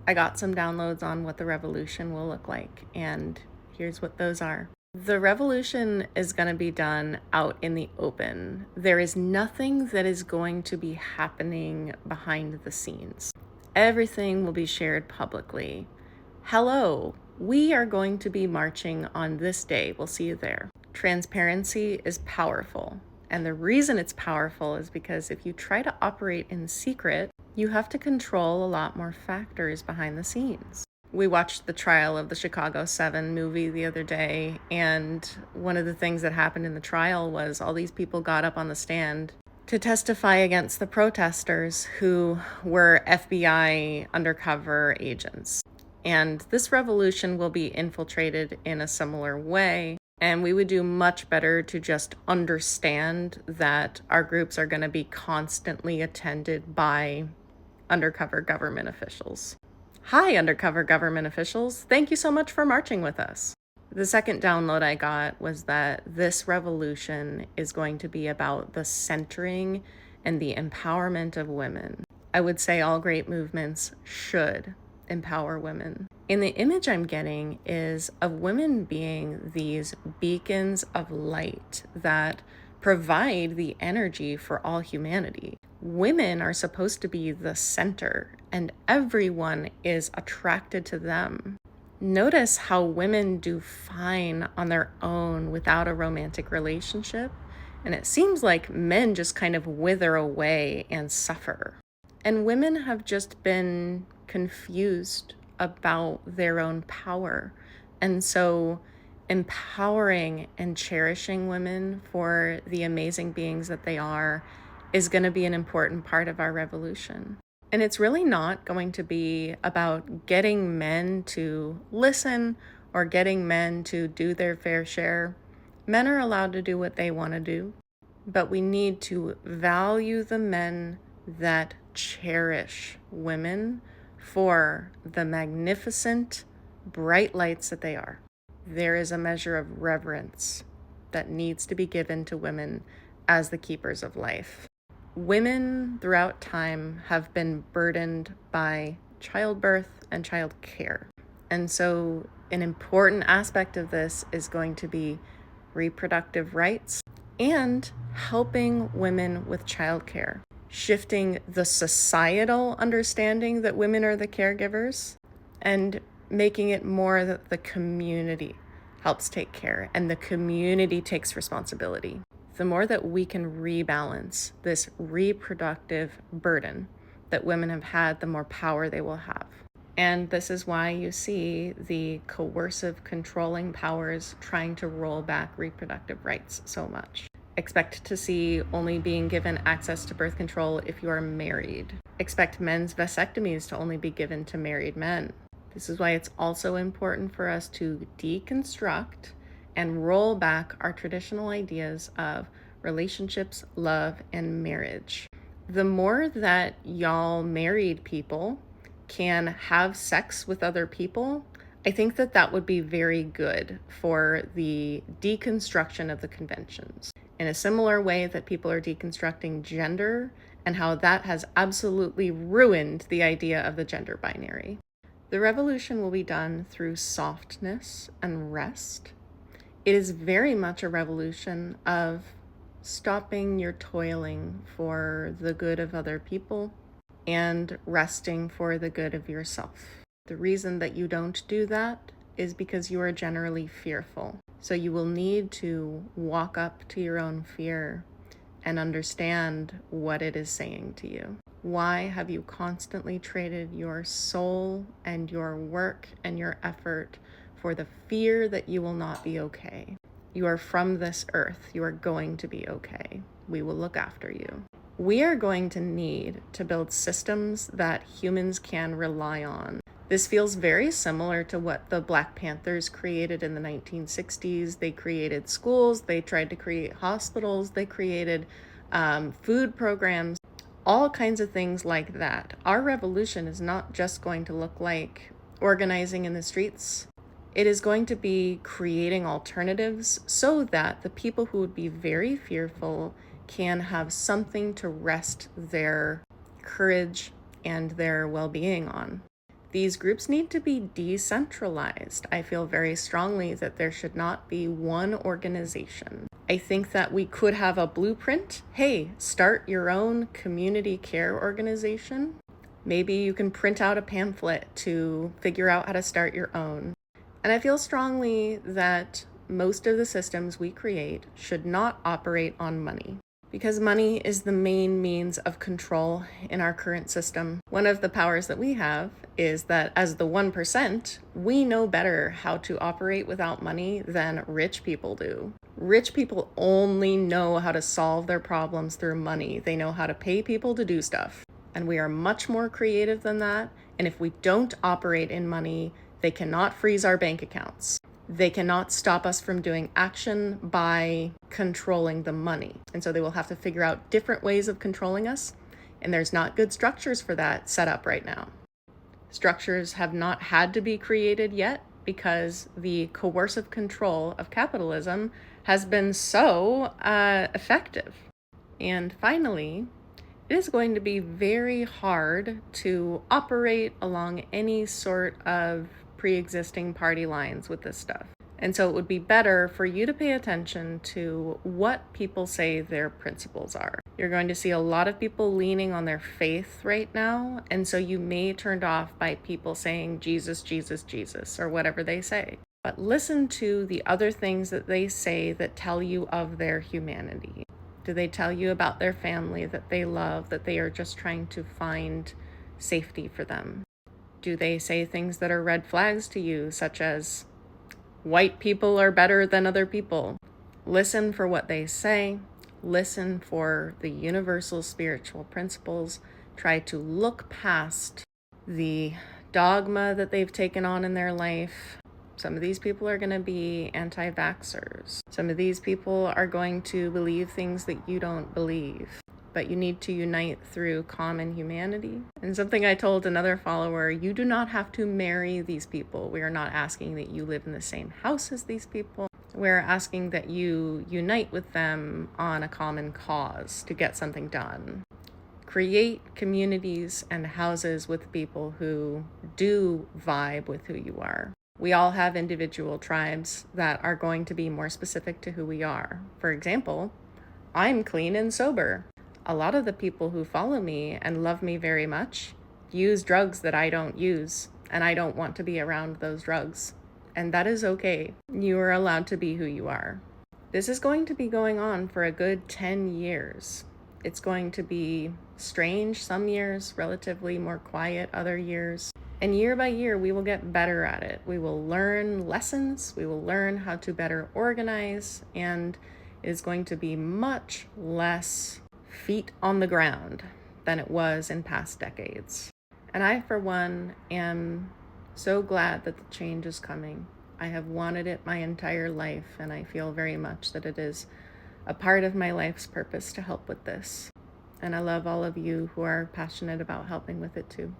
I got some downloads on what the revolution will look like, and here's what those are. The revolution is going to be done out in the open. There is nothing that is going to be happening behind the scenes. Everything will be shared publicly. Hello, we are going to be marching on this day. We'll see you there. Transparency is powerful. And the reason it's powerful is because if you try to operate in secret, you have to control a lot more factors behind the scenes. We watched the trial of the Chicago 7 movie the other day, and one of the things that happened in the trial was all these people got up on the stand to testify against the protesters who were FBI undercover agents. And this revolution will be infiltrated in a similar way. And we would do much better to just understand that our groups are going to be constantly attended by undercover government officials. Hi, undercover government officials. Thank you so much for marching with us. The second download I got was that this revolution is going to be about the centering and the empowerment of women. I would say all great movements should empower women. And the image I'm getting is of women being these beacons of light that provide the energy for all humanity. Women are supposed to be the center, and everyone is attracted to them. Notice how women do fine on their own without a romantic relationship, and it seems like men just kind of wither away and suffer. And women have just been confused about their own power. And so empowering and cherishing women for the amazing beings that they are is going to be an important part of our revolution. And it's really not going to be about getting men to listen or getting men to do their fair share. Men are allowed to do what they want to do, but we need to value the men that cherish women for the magnificent, bright lights that they are. There is a measure of reverence that needs to be given to women as the keepers of life. Women throughout time have been burdened by childbirth and child care. And so an important aspect of this is going to be reproductive rights and helping women with childcare, shifting the societal understanding that women are the caregivers and making it more that the community helps take care and the community takes responsibility. The more that we can rebalance this reproductive burden that women have had, the more power they will have. And this is why you see the coercive controlling powers trying to roll back reproductive rights so much. Expect to see only being given access to birth control if you are married. Expect men's vasectomies to only be given to married men. This is why it's also important for us to deconstruct and roll back our traditional ideas of relationships, love, and marriage. The more that y'all married people can have sex with other people, I think that that would be very good for the deconstruction of the conventions. In a similar way that people are deconstructing gender and how that has absolutely ruined the idea of the gender binary. The revolution will be done through softness and rest. It is very much a revolution of stopping your toiling for the good of other people and resting for the good of yourself. The reason that you don't do that is because you are generally fearful. So you will need to walk up to your own fear and understand what it is saying to you. Why have you constantly traded your soul and your work and your effort for the fear that you will not be okay? You are from this earth. You are going to be okay. We will look after you. We are going to need to build systems that humans can rely on. This feels very similar to what the Black Panthers created in the 1960s. They created schools, they tried to create hospitals, they created food programs, all kinds of things like that. Our revolution is not just going to look like organizing in the streets. It is going to be creating alternatives so that the people who would be very fearful can have something to rest their courage and their well-being on. These groups need to be decentralized. I feel very strongly that there should not be one organization. I think that we could have a blueprint. Hey, start your own community care organization. Maybe you can print out a pamphlet to figure out how to start your own. And I feel strongly that most of the systems we create should not operate on money, because money is the main means of control in our current system. One of the powers that we have is that as the 1%, we know better how to operate without money than rich people do. Rich people only know how to solve their problems through money. They know how to pay people to do stuff. And we are much more creative than that. And if we don't operate in money, they cannot freeze our bank accounts. They cannot stop us from doing action by controlling the money. And so they will have to figure out different ways of controlling us. And there's not good structures for that set up right now. Structures have not had to be created yet because the coercive control of capitalism has been so effective. And finally, it is going to be very hard to operate along any sort of pre-existing party lines with this stuff. And so it would be better for you to pay attention to what people say their principles are. You're going to see a lot of people leaning on their faith right now, and so you may be turned off by people saying Jesus, Jesus, Jesus, or whatever they say. But listen to the other things that they say that tell you of their humanity. Do they tell you about their family that they love, that they are just trying to find safety for them? Do they say things that are red flags to you, such as white people are better than other people? Listen for what they say. Listen for the universal spiritual principles. Try to look past the dogma that they've taken on in their life. Some of these people are going to be anti-vaxxers. Some of these people are going to believe things that you don't believe. But you need to unite through common humanity. And something I told another follower, you do not have to marry these people. We are not asking that you live in the same house as these people. We're asking that you unite with them on a common cause to get something done. Create communities and houses with people who do vibe with who you are. We all have individual tribes that are going to be more specific to who we are. For example, I'm clean and sober. A lot of the people who follow me and love me very much use drugs that I don't use, and I don't want to be around those drugs. And that is okay. You are allowed to be who you are. This is going to be going on for a good 10 years. It's going to be strange some years, relatively more quiet other years. And year by year, we will get better at it. We will learn lessons. We will learn how to better organize, and it is going to be much less feet on the ground than it was in past decades. And I, for one, am so glad that the change is coming. I have wanted it my entire life, and I feel very much that it is a part of my life's purpose to help with this. And I love all of you who are passionate about helping with it too.